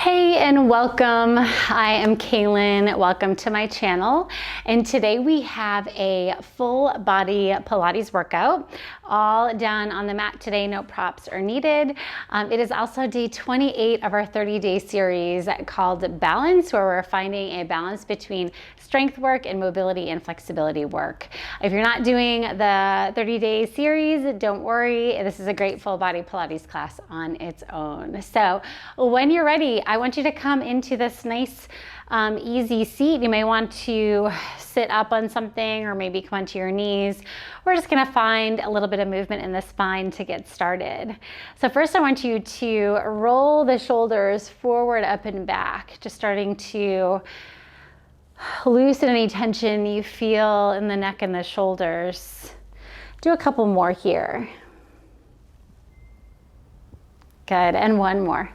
Hey and welcome. I am Cailin. Welcome to my channel. And today we have a full body Pilates workout, all done on the mat today. No props are needed. It is also day 28 of our 30-day series called Balance, where we're finding a balance between strength work and mobility and flexibility work. If you're not doing the 30-day series, don't worry. This is a great full body Pilates class on its own. So when you're ready, I want you to come into this nice easy seat. You may want to sit up on something or maybe come onto your knees. We're just going to find a little bit of movement in the spine to get started. So first I want you to roll the shoulders forward, up and back, just starting to loosen any tension you feel in the neck and the shoulders. Do a couple more here. Good, and one more.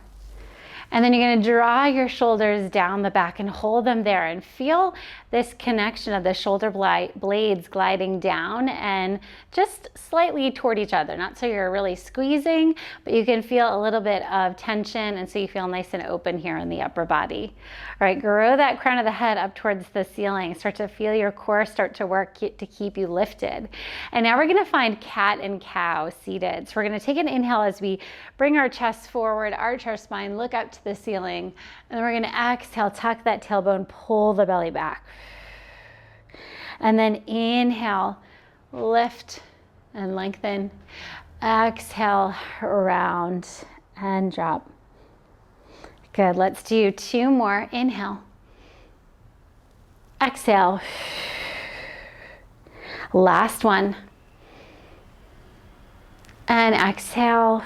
And then you're going to draw your shoulders down the back and hold them there and feel this connection of the shoulder blades gliding down and just slightly toward each other. Not so you're really squeezing, but you can feel a little bit of tension, and so you feel nice and open here in the upper body. All right, grow that crown of the head up towards the ceiling. Start to feel your core start to work to keep you lifted. And now we're going to find cat and cow seated. So we're going to take an inhale as we bring our chest forward, arch our spine, look up to the ceiling, and then we're going to exhale, tuck that tailbone, pull the belly back. And then inhale, lift and lengthen. Exhale, round and drop. Good, let's do two more. Inhale. Exhale. Last one. And exhale.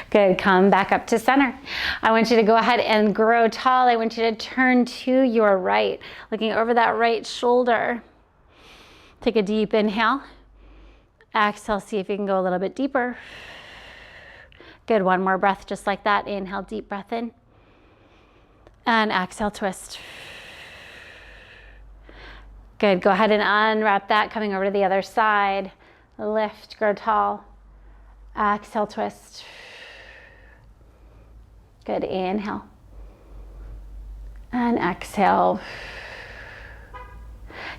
Good, come back up to center. I want you to go ahead and grow tall. I want you to turn to your right, looking over that right shoulder. Take a deep inhale. Exhale, see if you can go a little bit deeper. Good, one more breath just like that. Inhale, deep breath in. And exhale, twist. Good, go ahead and unwrap that, coming over to the other side. Lift, grow tall. Exhale, twist. Good, inhale. And exhale.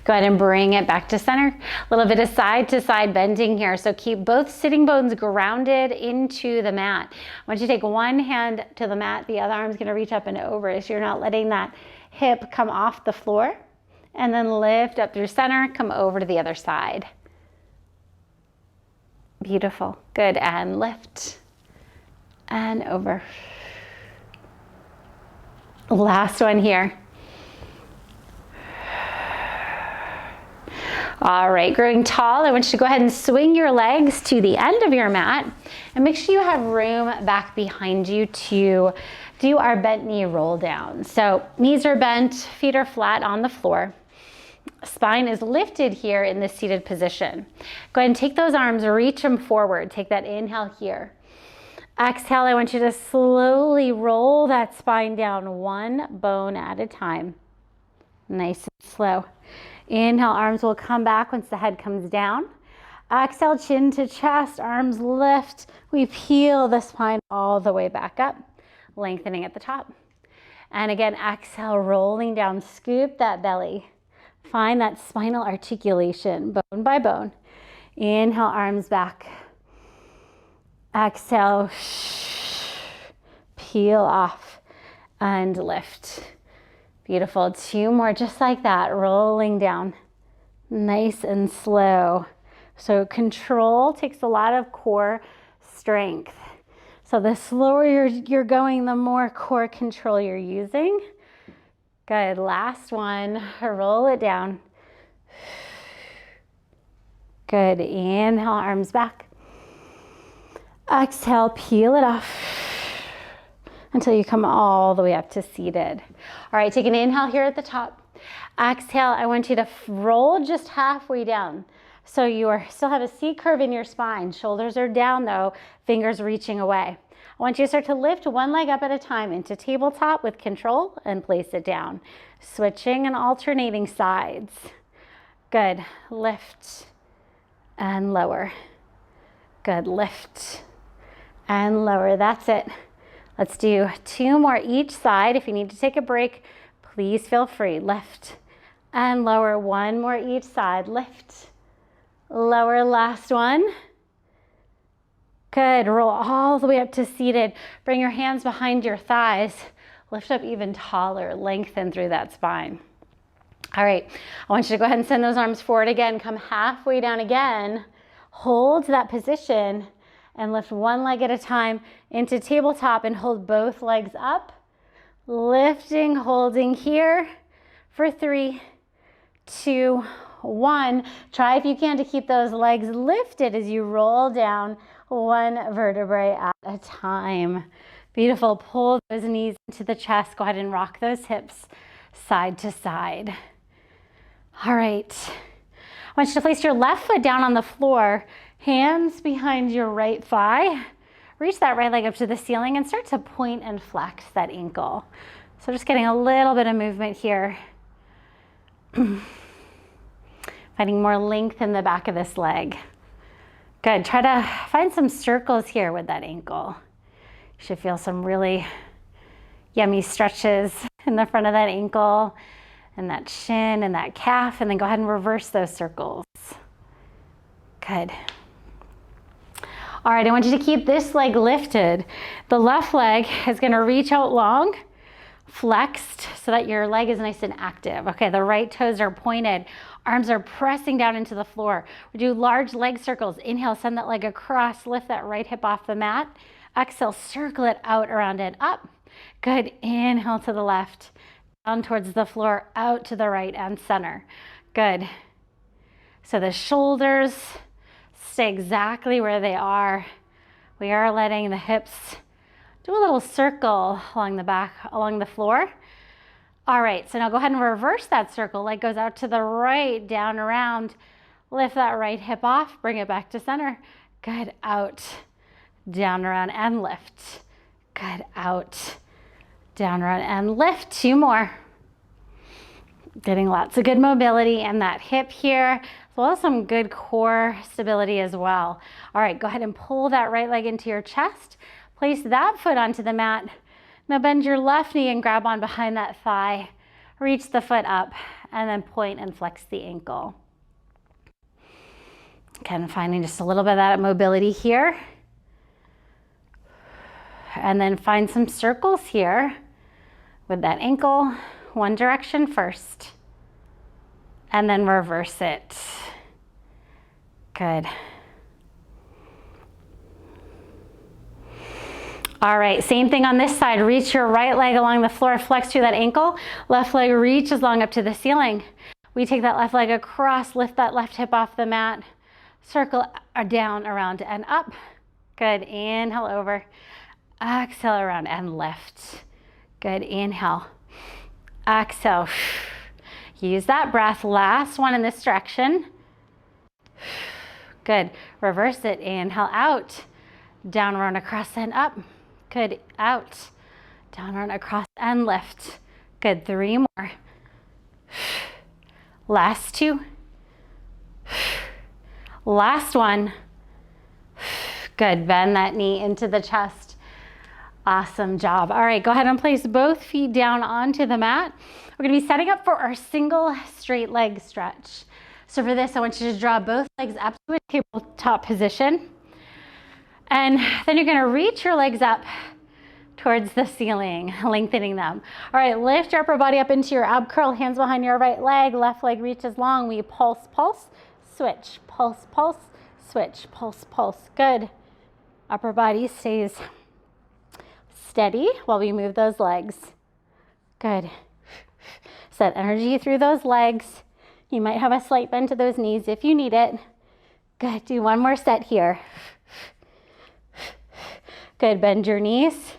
Go ahead and bring it back to center. A little bit of side to side bending here. So keep both sitting bones grounded into the mat. I want you to take one hand to the mat. The other arm's going to reach up and over, so you're not letting that hip come off the floor. And then lift up through center, come over to the other side. Beautiful. Good, and lift and over. Last one here. All right, growing tall, I want you to go ahead and swing your legs to the end of your mat and make sure you have room back behind you to do our bent knee roll down. So knees are bent, feet are flat on the floor. Spine is lifted here in this seated position. Go ahead and take those arms, reach them forward. Take that inhale here. Exhale, I want you to slowly roll that spine down one bone at a time. Nice and slow. Inhale, arms will come back once the head comes down. Exhale, chin to chest, arms lift. We peel the spine all the way back up, lengthening at the top. And again, exhale, rolling down, scoop that belly. Find that spinal articulation, bone by bone. Inhale, arms back. Exhale, peel off and lift. Beautiful, two more just like that, rolling down, nice and slow. So control takes a lot of core strength. So the slower you're going, the more core control you're using. Good, last one, roll it down. Good, inhale, arms back. Exhale, peel it off until you come all the way up to seated. All right, take an inhale here at the top. Exhale, I want you to roll just halfway down. So you still have a C curve in your spine. Shoulders are down though, fingers reaching away. I want you to start to lift one leg up at a time into tabletop with control and place it down. Switching and alternating sides. Good, lift and lower. Good, lift and lower. That's it. Let's do 2 more each side. If you need to take a break, please feel free. Lift and lower. 1 more each side. Lift, lower, last one. Good, roll all the way up to seated. Bring your hands behind your thighs. Lift up even taller, lengthen through that spine. All right, I want you to go ahead and send those arms forward again. Come halfway down again. Hold that position and lift one leg at a time into tabletop and hold both legs up. Lifting, holding here for 3, 2, 1. Try if you can to keep those legs lifted as you roll down 1 vertebrae at a time. Beautiful. Pull those knees into the chest. Go ahead and rock those hips side to side. All right. I want you to place your left foot down on the floor, hands behind your right thigh. Reach that right leg up to the ceiling and start to point and flex that ankle. So just getting a little bit of movement here. Finding more length in the back of this leg. Good. Try to find some circles here with that ankle. You should feel some really yummy stretches in the front of that ankle and that shin and that calf, and then go ahead and reverse those circles. Good. All right, I want you to keep this leg lifted. The left leg is gonna reach out long, flexed, so that your leg is nice and active. Okay, the right toes are pointed. Arms are pressing down into the floor. We do large leg circles. Inhale, send that leg across, lift that right hip off the mat. Exhale, circle it out, around and up. Good, inhale to the left, down towards the floor, out to the right and center. Good. So the shoulders stay exactly where they are. We are letting the hips do a little circle along the back, along the floor. All right, so now go ahead and reverse that circle. Leg goes out to the right, down, around. Lift that right hip off, bring it back to center. Good, out, down, around, and lift. Good, out, down, around, and lift. 2 more. Getting lots of good mobility in that hip here, as well as some good core stability as well. All right, go ahead and pull that right leg into your chest. Place that foot onto the mat. Now bend your left knee and grab on behind that thigh. Reach the foot up and then point and flex the ankle. Again, finding just a little bit of that mobility here. And then find some circles here with that ankle. One direction first. And then reverse it. Good. All right, same thing on this side. Reach your right leg along the floor, flex through that ankle. Left leg reaches long up to the ceiling. We take that left leg across, lift that left hip off the mat, circle down, around, and up. Good, inhale over. Exhale around and lift. Good, inhale. Exhale. Use that breath. Last one in this direction. Good, reverse it. Inhale out. Down, around, across, and up. Good, out, down, around, across, and lift. Good, 3 more. Last 2. Last one. Good, bend that knee into the chest. Awesome job. All right, go ahead and place both feet down onto the mat. We're gonna be setting up for our single straight leg stretch. So for this, I want you to draw both legs up to a tabletop position. And then you're gonna reach your legs up towards the ceiling, lengthening them. All right, lift your upper body up into your ab curl, hands behind your right leg, left leg reaches long. We pulse, pulse, switch, pulse, pulse, switch, pulse, pulse. Good. Upper body stays steady while we move those legs. Good. Set energy through those legs. You might have a slight bend to those knees if you need it. Good, do 1 more set here. Good, bend your knees,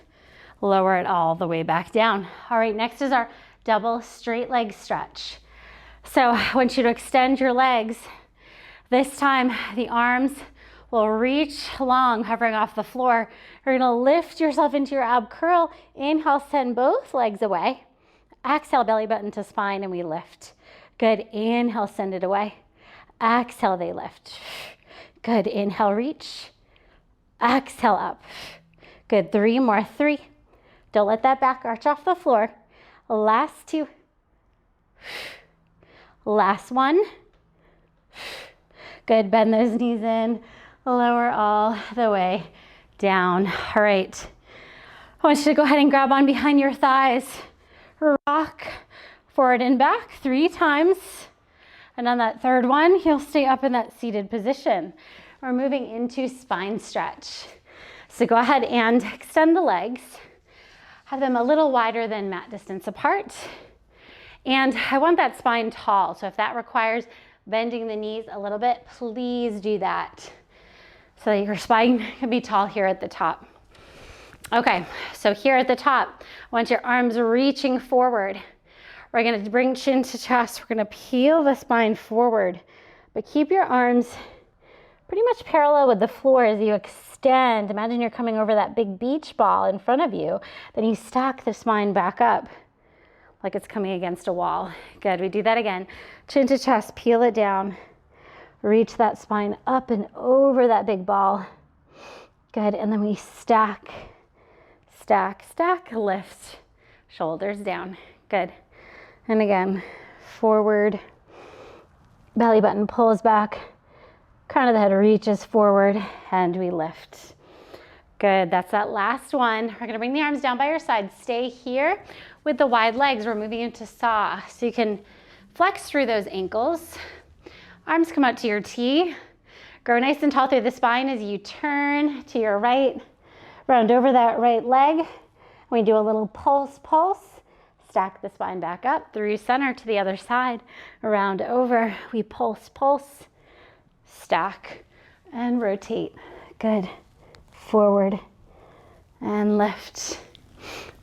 lower it all the way back down. All right, next is our double straight leg stretch. So I want you to extend your legs. This time the arms will reach long, hovering off the floor. You're gonna lift yourself into your ab curl. Inhale, send both legs away. Exhale, belly button to spine, and we lift. Good, inhale, send it away. Exhale, they lift. Good, inhale, reach. Exhale, up. Good, 3 more, 3, Don't let that back arch off the floor. Last two. Last one. Good, bend those knees in, lower all the way down. All right, I want you to go ahead and grab on behind your thighs. Rock forward and back 3 times. And on that third one, you'll stay up in that seated position. We're moving into spine stretch. So go ahead and extend the legs. Have them a little wider than mat distance apart. And I want that spine tall. So if that requires bending the knees a little bit, please do that so that your spine can be tall here at the top. Okay, so here at the top, I want your arms reaching forward. We're gonna bring chin to chest. We're gonna peel the spine forward, but keep your arms pretty much parallel with the floor as you extend. Imagine you're coming over that big beach ball in front of you. Then you stack the spine back up like it's coming against a wall. Good, we do that again. Chin to chest, peel it down. Reach that spine up and over that big ball. Good, and then we stack, stack, stack, lift, shoulders down. Good. And again, forward, belly button pulls back, crown of the head reaches forward, and we lift. Good, that's that last one. We're gonna bring the arms down by your side. Stay here with the wide legs. We're moving into saw. So you can flex through those ankles. Arms come out to your T. Grow nice and tall through the spine as you turn to your right. Round over that right leg. We do a little pulse, pulse. Stack the spine back up through center to the other side. Around over, we pulse, pulse, stack, and rotate. Good. Forward and lift.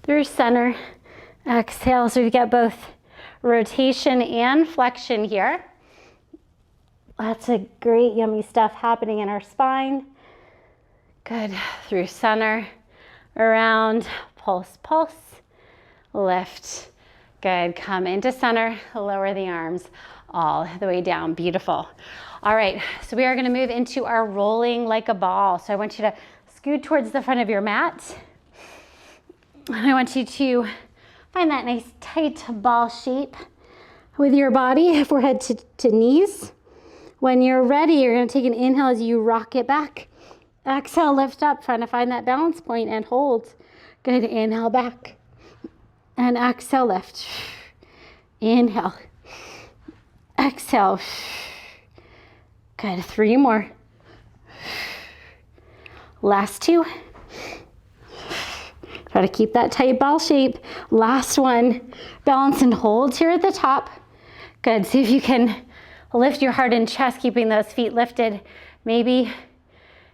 Through center. Exhale, so we get both rotation and flexion here. Lots of great yummy stuff happening in our spine. Good. Through center, around, pulse, pulse. Lift. Good. Come into center, lower the arms all the way down. Beautiful. All right, so we are going to move into our rolling like a ball. So I want you to scoot towards the front of your mat. And I want you to find that nice tight ball shape with your body, forehead to knees. When you're ready, you're going to take an inhale as you rock it back. Exhale, lift up, trying to find that balance point and hold. Good. Inhale back. And exhale, lift. Inhale. Exhale. Good. 3 more. Last 2. Try to keep that tight ball shape. Last one. Balance and hold here at the top. Good. See if you can lift your heart and chest, keeping those feet lifted. Maybe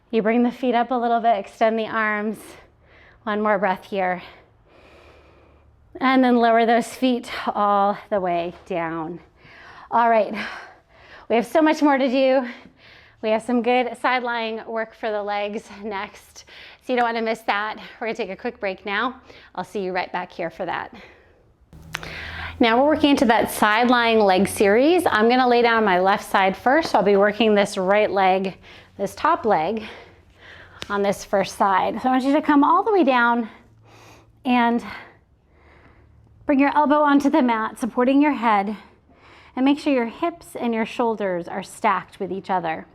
you bring the feet up a little bit, extend the arms. One more breath here. And then lower those feet all the way down. All right, we have so much more to do. We have some good side lying work for the legs next. So you don't want to miss that. We're gonna take a quick break now. I'll see you right back here for that. Now we're working into that side lying leg series. I'm gonna lay down on my left side first. So I'll be working this right leg, this top leg on this first side. So I want you to come all the way down and bring your elbow onto the mat, supporting your head, and make sure your hips and your shoulders are stacked with each other.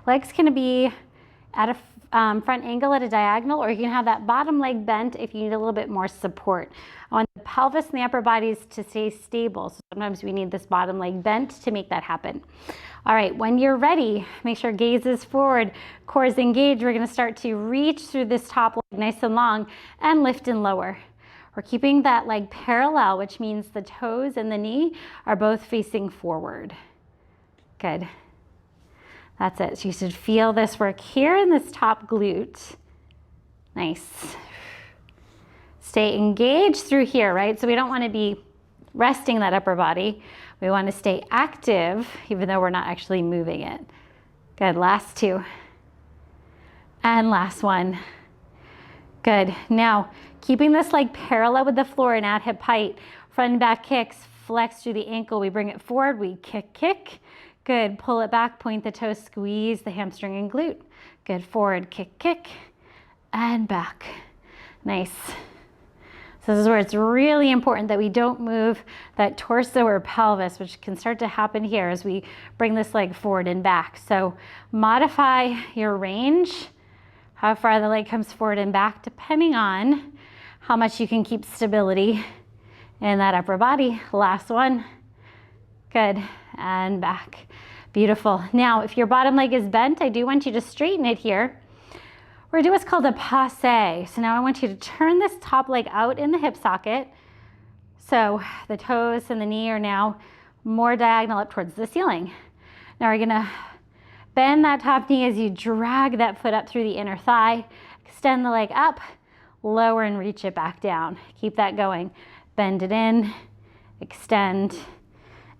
Legs can be at a front angle at a diagonal, or you can have that bottom leg bent if you need a little bit more support. I want the pelvis and the upper bodies to stay stable. So sometimes we need this bottom leg bent to make that happen. All right, when you're ready, make sure gaze is forward, core is engaged. We're gonna start to reach through this top leg nice and long and lift and lower. We're keeping that leg parallel, which means the toes and the knee are both facing forward. Good. That's it. So you should feel this work here in this top glute. Nice. Stay engaged through here, right? So we don't want to be resting that upper body. We want to stay active, even though we're not actually moving it. Good. Last 2. And last one. Good. Now, keeping this leg parallel with the floor and at hip height, front and back kicks, flex through the ankle. We bring it forward, we kick, kick. Good. Pull it back, point the toes, squeeze the hamstring and glute. Good. Forward, kick, kick, and back. Nice. So this is where it's really important that we don't move that torso or pelvis, which can start to happen here as we bring this leg forward and back. So modify your range, how far the leg comes forward and back, depending on how much you can keep stability in that upper body. Last one. Good. And back. Beautiful. Now, if your bottom leg is bent, I do want you to straighten it here. We're gonna do what's called a passe. So now I want you to turn this top leg out in the hip socket. So the toes and the knee are now more diagonal up towards the ceiling. Now we're gonna bend that top knee as you drag that foot up through the inner thigh. Extend the leg up, lower and reach it back down. Keep that going. Bend it in, extend,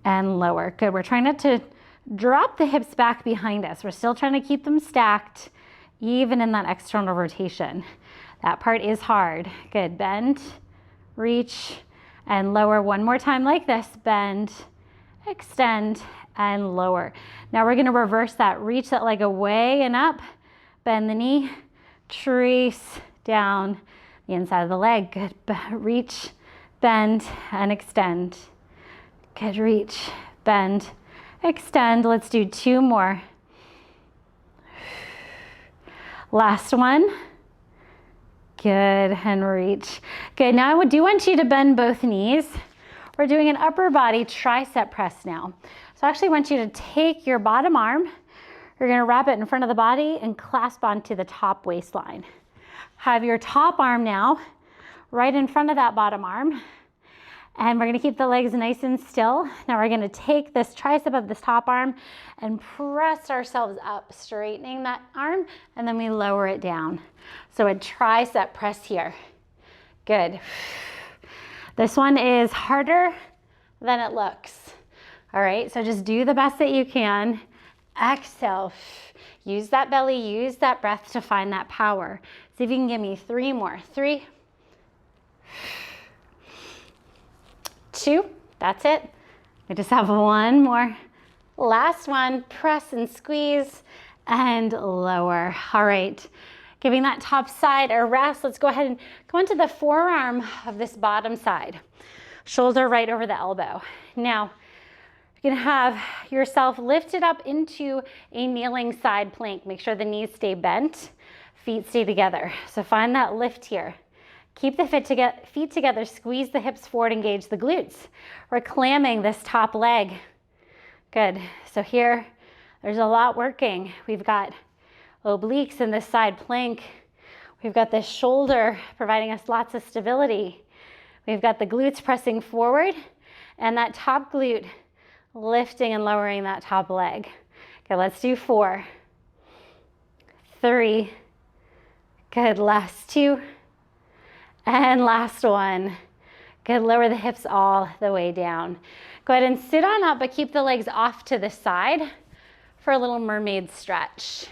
and lower. Good. We're trying not to drop the hips back behind us. We're still trying to keep them stacked, even in that external rotation. That part is hard. Good. Bend, reach, and lower. One more time like this. Bend, extend, and lower. Now we're going to reverse that. Reach that leg away and up. Bend the knee. Trace down the inside of the leg. Good. Reach, bend, and extend. Good. Reach, bend, extend. Let's do 2 more. Last one. Good, and reach. Good, now I do want you to bend both knees. We're doing an upper body tricep press now. So I actually want you to take your bottom arm, you're gonna wrap it in front of the body and clasp onto the top waistline. Have your top arm now right in front of that bottom arm. And we're gonna keep the legs nice and still. Now we're gonna take this tricep of this top arm and press ourselves up, straightening that arm, and then we lower it down. So a tricep press here. Good. This one is harder than it looks. All right, so just do the best that you can. Exhale. Use that belly, use that breath to find that power. See if you can give me 3 more. 3, 2, that's it. We just have 1 more. Last one, press and squeeze and lower. All right, giving that top side a rest. Let's go ahead and go into the forearm of this bottom side. Shoulder right over the elbow. Now, you're gonna have yourself lifted up into a kneeling side plank. Make sure the knees stay bent, feet stay together. So find that lift here. Keep the feet together, squeeze the hips forward, engage the glutes. We're clamming this top leg. Good. So here, there's a lot working. We've got obliques in this side plank. We've got this shoulder providing us lots of stability. We've got the glutes pressing forward and that top glute lifting and lowering that top leg. Okay, let's do 4, 3, good, last 2. And last one. Good, lower the hips all the way down. Go ahead and sit on up, but keep the legs off to the side for a little mermaid stretch.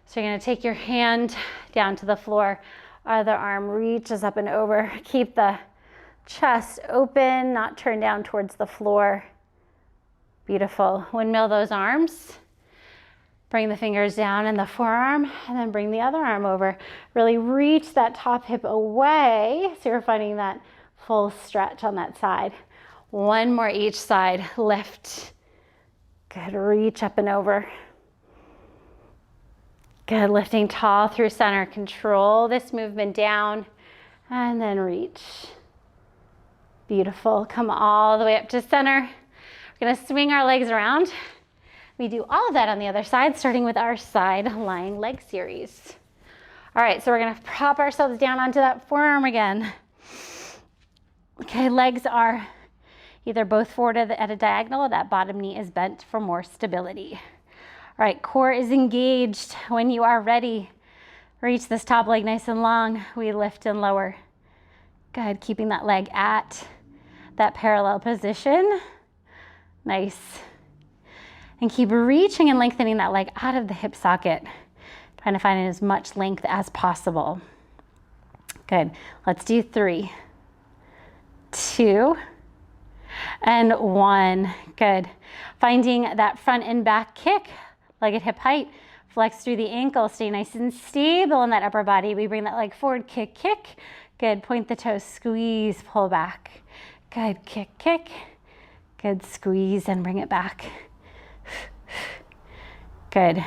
So you're gonna take your hand down to the floor, other arm reaches up and over. Keep the chest open, not turn down towards the floor. Beautiful. Windmill those arms. Bring the fingers down in the forearm and then bring the other arm over. Really reach that top hip away so you're finding that full stretch on that side. 1 more each side. Lift. Good. Reach up and over. Good. Lifting tall through center. Control this movement down and then reach. Beautiful. Come all the way up to center. We're going to swing our legs around. We do all of that on the other side, starting with our side lying leg series. All right, so we're gonna prop ourselves down onto that forearm again. Okay, legs are either both forward at a diagonal or that bottom knee is bent for more stability. All right, core is engaged. When you are ready, reach this top leg nice and long. We lift and lower. Good, keeping that leg at that parallel position. Nice. And keep reaching and lengthening that leg out of the hip socket. Trying to find as much length as possible. Good. Let's do 3, 2, and 1. Good. Finding that front and back kick, leg at hip height. Flex through the ankle. Stay nice and stable in that upper body. We bring that leg forward, kick, kick. Good, point the toes, squeeze, pull back. Good, kick, kick. Good, squeeze and bring it back. Good.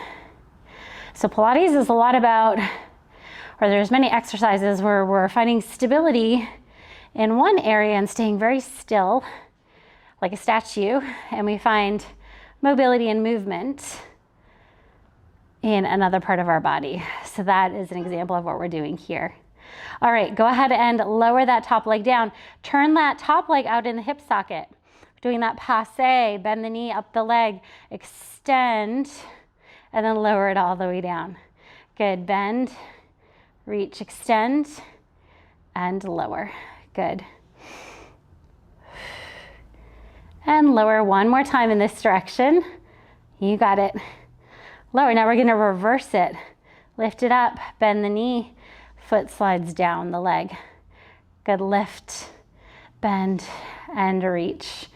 So Pilates is a lot about, or there's many exercises where we're finding stability in one area and staying very still, like a statue, and we find mobility and movement in another part of our body. So that is an example of what we're doing here. All right, go ahead and lower that top leg down. Turn that top leg out in the hip socket. Doing that passe, bend the knee up the leg, extend, and then lower it all the way down. Good, bend, reach, extend, and lower. Good. And lower one more time in this direction. You got it. Lower, now we're gonna reverse it. Lift it up, bend the knee, foot slides down the leg. Good, lift, bend, and reach.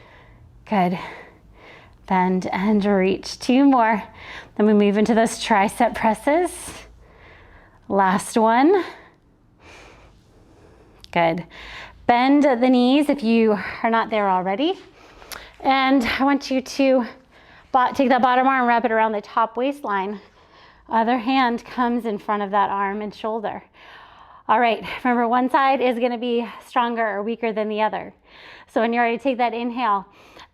Good, bend and reach. Two more. Then we move into those tricep presses. Last one. Good. Bend the knees if you are not there already. And I want you to take that bottom arm, wrap it around the top waistline. Other hand comes in front of that arm and shoulder. All right, remember one side is gonna be stronger or weaker than the other. So when you're ready to take that inhale,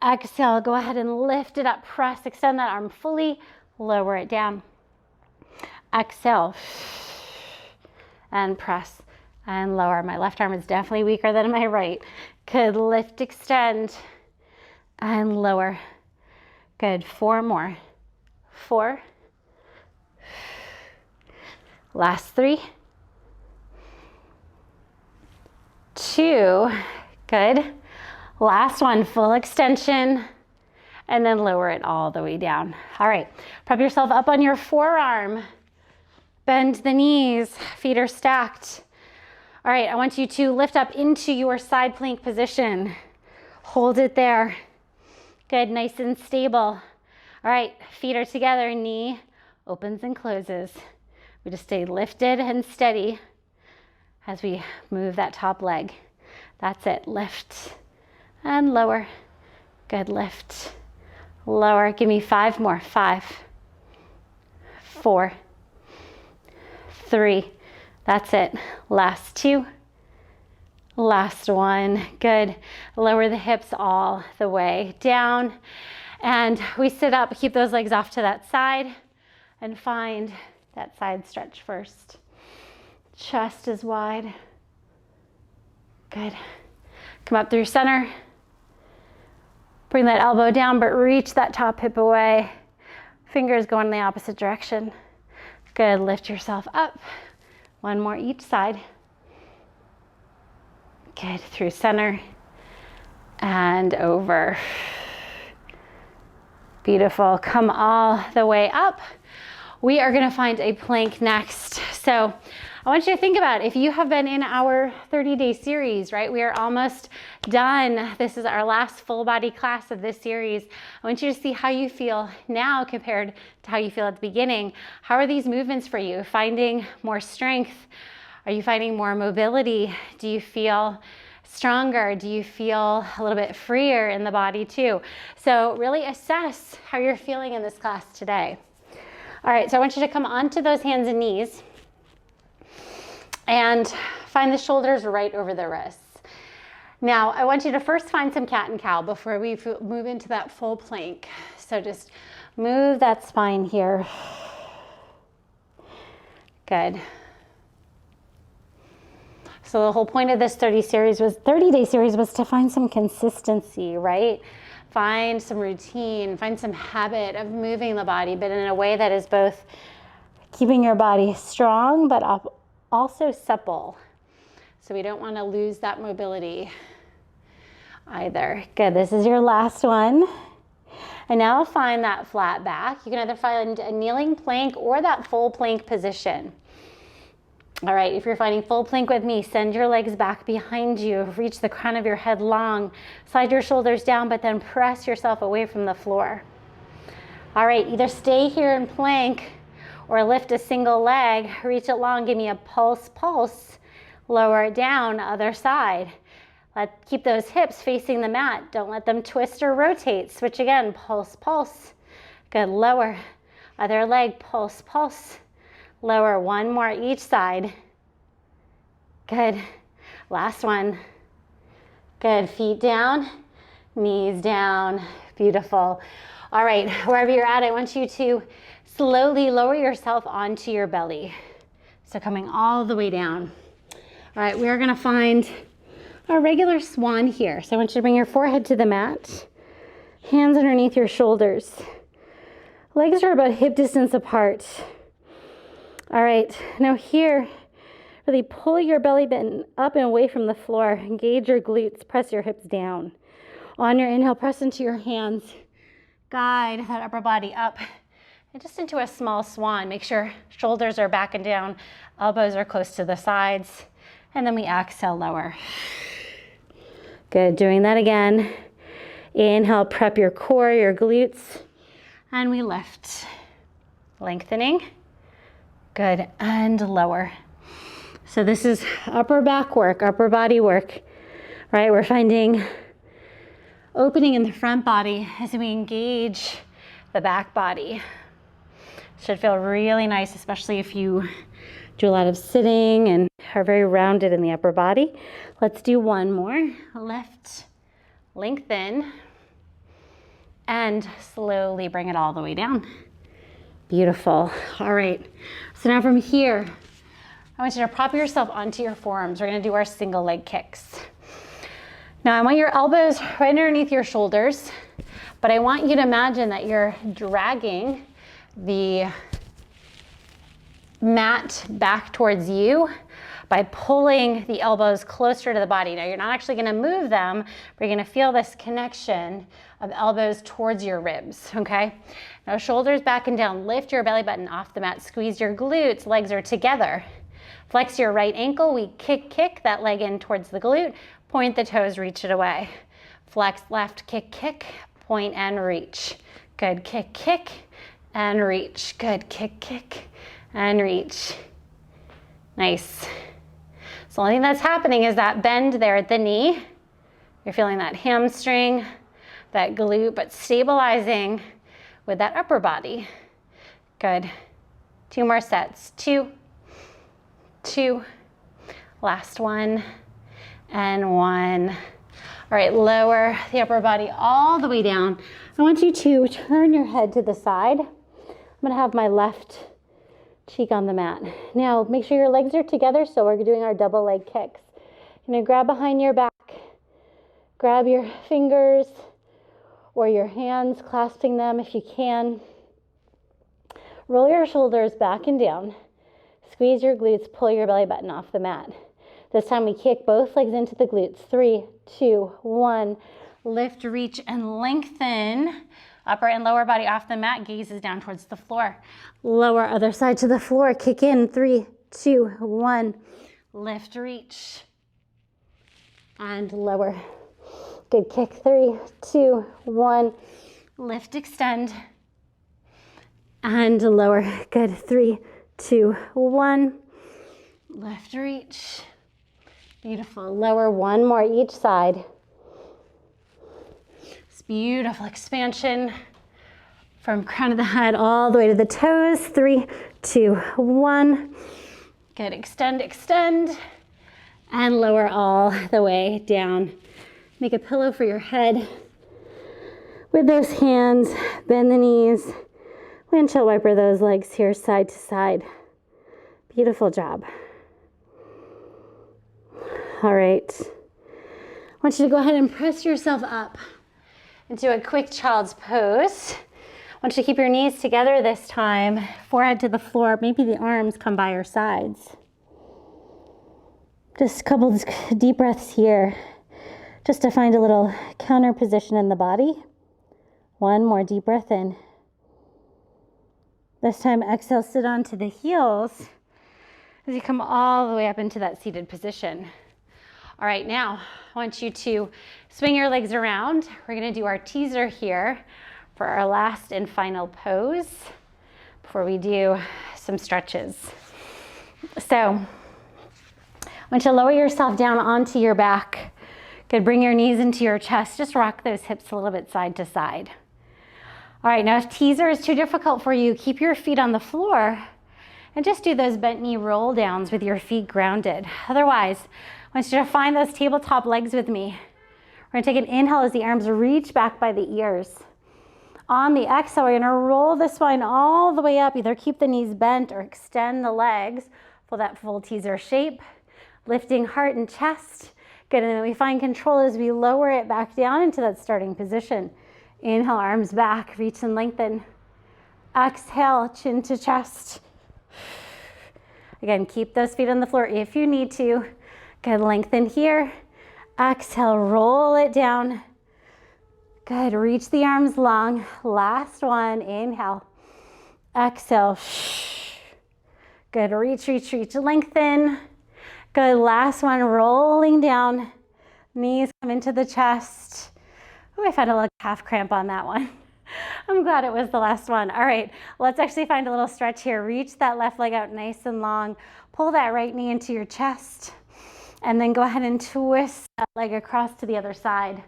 exhale, go ahead and lift it up, press, extend that arm fully, lower it down. Exhale, and press and lower. My left arm is definitely weaker than my right. Good, lift, extend, and lower. Good, four more. Four. Last three. Two. Good. Last one, full extension, and then lower it all the way down. All right, prop yourself up on your forearm. Bend the knees, feet are stacked. All right, I want you to lift up into your side plank position. Hold it there. Good, nice and stable. All right, feet are together, knee opens and closes. We just stay lifted and steady as we move that top leg. That's it, lift and lower. Good, lift, lower. Give me five more. 5, 4, 3. That's it. Last two. Last one. Good. Lower the hips all the way down. And we sit up, keep those legs off to that side and find that side stretch first. Chest is wide. Good. Come up through center. Bring that elbow down, but reach that top hip away. Fingers going in the opposite direction. Good, lift yourself up. One more each side. Good, through center and over. Beautiful, come all the way up. We are gonna find a plank next. So I want you to think about if you have been in our 30-day series, right? We are almost done. This is our last full body class of this series. I want you to see how you feel now compared to how you feel at the beginning. How are these movements for you? Finding more strength? Are you finding more mobility? Do you feel stronger? Do you feel a little bit freer in the body too? So really assess how you're feeling in this class today. All right, so I want you to come onto those hands and knees and find the shoulders right over the wrists. Now, I want you to first find some cat and cow before we move into that full plank. So just move that spine here. Good. So the whole point of this 30-day series was to find some consistency, right? Find some routine, find some habit of moving the body, but in a way that is both keeping your body strong, but also supple. So we don't want to lose that mobility either. Good, this is your last one. And now find that flat back. You can either find a kneeling plank or that full plank position. All right, if you're finding full plank with me, send your legs back behind you. Reach the crown of your head long. Slide your shoulders down, but then press yourself away from the floor. All right, either stay here in plank or lift a single leg. Reach it long, give me a pulse, pulse. Lower it down, other side. Keep those hips facing the mat. Don't let them twist or rotate. Switch again, pulse, pulse. Good, lower. Other leg, pulse, pulse. Lower, one more each side. Good, last one. Good, feet down, knees down, beautiful. All right, wherever you're at, I want you to slowly lower yourself onto your belly. So coming all the way down. All right, we're gonna find our regular swan here. So I want you to bring your forehead to the mat, hands underneath your shoulders. Legs are about hip distance apart. All right, now here, really pull your belly button up and away from the floor. Engage your glutes, press your hips down. On your inhale, press into your hands. Guide that upper body up and just into a small swan. Make sure shoulders are back and down, elbows are close to the sides. And then we exhale, lower. Good, doing that again. Inhale, prep your core, your glutes, and we lift. Lengthening. Good, and lower. So this is upper back work, upper body work, right? We're finding opening in the front body as we engage the back body. Should feel really nice, especially if you do a lot of sitting and are very rounded in the upper body. Let's do one more. Lift, lengthen, and slowly bring it all the way down. Beautiful. All right. So now from here, I want you to prop yourself onto your forearms. We're going to do our single leg kicks. Now I want your elbows right underneath your shoulders, but I want you to imagine that you're dragging the mat back towards you by pulling the elbows closer to the body. Now you're not actually going to move them, but you're going to feel this connection of elbows towards your ribs, okay? Now shoulders back and down, lift your belly button off the mat, squeeze your glutes, legs are together. Flex your right ankle, we kick that leg in towards the glute, point the toes, reach it away. Flex left, kick, point and reach. Good, kick, and reach. Good, kick, and reach. Nice. So the only thing that's happening is that bend there at the knee. You're feeling that hamstring, that glute, but stabilizing with that upper body. Good. 2 more sets. 2, last one, and 1. All right, lower the upper body all the way down. I want you to turn your head to the side. I'm gonna have my left cheek on the mat. Now, make sure your legs are together, so we're doing our double leg kicks. You're gonna grab behind your back, grab your fingers or your hands, clasping them if you can. Roll your shoulders back and down. Squeeze your glutes, pull your belly button off the mat. This time we kick both legs into the glutes. 3, 2, 1. Lift, reach, and lengthen. Upper and lower body off the mat, gazes down towards the floor. Lower other side to the floor, kick in. 3, 2, 1. Lift, reach, and lower. Good, kick. 3, 2, 1. Lift, extend, and lower. Good, 3, 2, 1. Lift, reach. Beautiful. Lower, one more each side. It's beautiful expansion from crown of the head all the way to the toes. 3, 2, 1. Good, extend, and lower all the way down. Make a pillow for your head with those hands. Bend the knees. Windshield wiper those legs here side to side. Beautiful job. All right. I want you to go ahead and press yourself up into a quick child's pose. I want you to keep your knees together this time, forehead to the floor. Maybe the arms come by your sides. Just a couple deep breaths here, just to find a little counter position in the body. One more deep breath in. This time, exhale, sit onto the heels as you come all the way up into that seated position. All right, now I want you to swing your legs around. We're gonna do our teaser here for our last and final pose before we do some stretches. So want you to lower yourself down onto your back. Good, bring your knees into your chest. Just rock those hips a little bit side to side. All right, now if teaser is too difficult for you, keep your feet on the floor and just do those bent knee roll downs with your feet grounded. Otherwise, I want you to find those tabletop legs with me. We're gonna take an inhale as the arms reach back by the ears. On the exhale, we're gonna roll the spine all the way up. Either keep the knees bent or extend the legs for that full teaser shape. Lifting heart and chest. Good, and then we find control as we lower it back down into that starting position. Inhale, arms back, reach and lengthen. Exhale, chin to chest. Again, keep those feet on the floor if you need to. Good, lengthen here. Exhale, roll it down. Good, reach the arms long. Last one, inhale. Exhale. Good, reach, reach, reach, lengthen. Good, last one, rolling down. Knees come into the chest. Oh, I found a little calf cramp on that one. I'm glad it was the last one. All right, let's actually find a little stretch here. Reach that left leg out nice and long. Pull that right knee into your chest. And then go ahead and twist that leg across to the other side.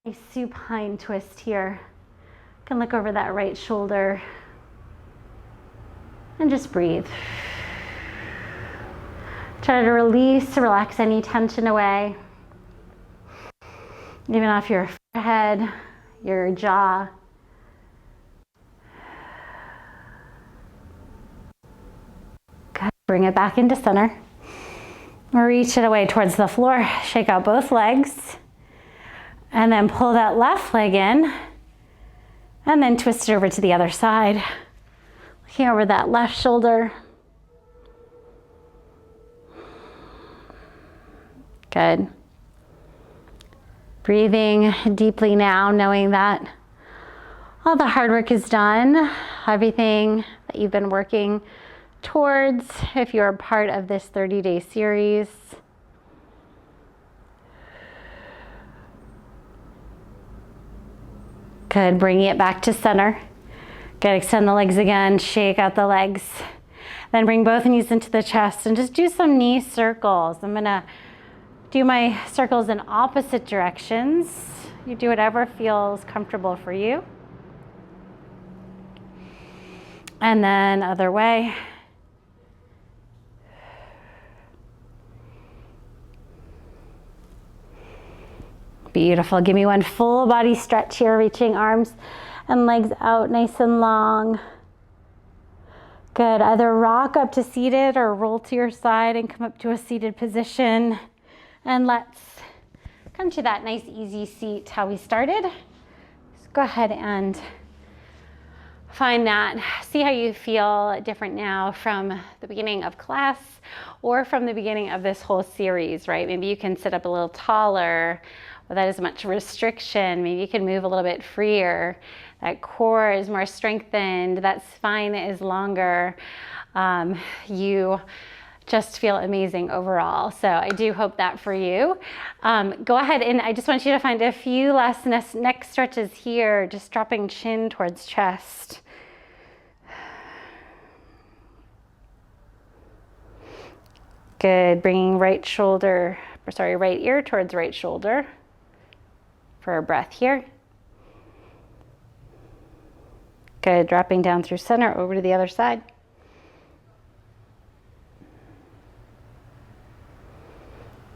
A supine twist here. You can look over that right shoulder. And just breathe. Try to release, relax any tension away. Even off your forehead, your jaw. Good. Bring it back into center. Reach it away towards the floor. Shake out both legs. And then pull that left leg in. And then twist it over to the other side. Looking over that left shoulder. Good. Breathing deeply now, knowing that all the hard work is done. Everything that you've been working towards, if you're a part of this 30-day series. Good, bringing it back to center. Good, extend the legs again, shake out the legs. Then bring both knees into the chest and just do some knee circles. I'm gonna do my circles in opposite directions. You do whatever feels comfortable for you. And then other way. Beautiful. Give me one full body stretch here, reaching arms and legs out nice and long. Good. Either rock up to seated or roll to your side and come up to a seated position. And let's come to that nice easy seat how we started. Just go ahead and find that. See how you feel different now from the beginning of class or from the beginning of this whole series, right? Maybe you can sit up a little taller without as much restriction. Maybe you can move a little bit freer. That core is more strengthened. That spine is longer. You just feel amazing overall. So I do hope that for you. Go ahead and I just want you to find a few last neck stretches here, just dropping chin towards chest. Good, bringing right ear towards right shoulder for a breath here. Good, dropping down through center over to the other side.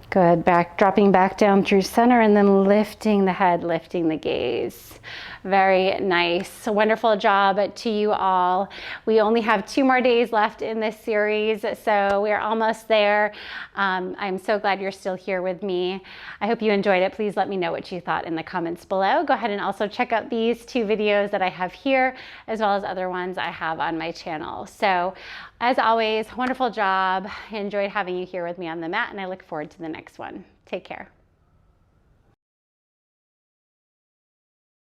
Good, dropping back down through center and then lifting the head, lifting the gaze. Very nice. Wonderful job to you all. We only have 2 more days left in this series, so we're almost there. I'm so glad you're still here with me. I hope you enjoyed it. Please let me know what you thought in the comments below. Go ahead and also check out these 2 videos that I have here, as well as other ones I have on my channel. So as always, wonderful job. I enjoyed having you here with me on the mat, and I look forward to the next one. Take care.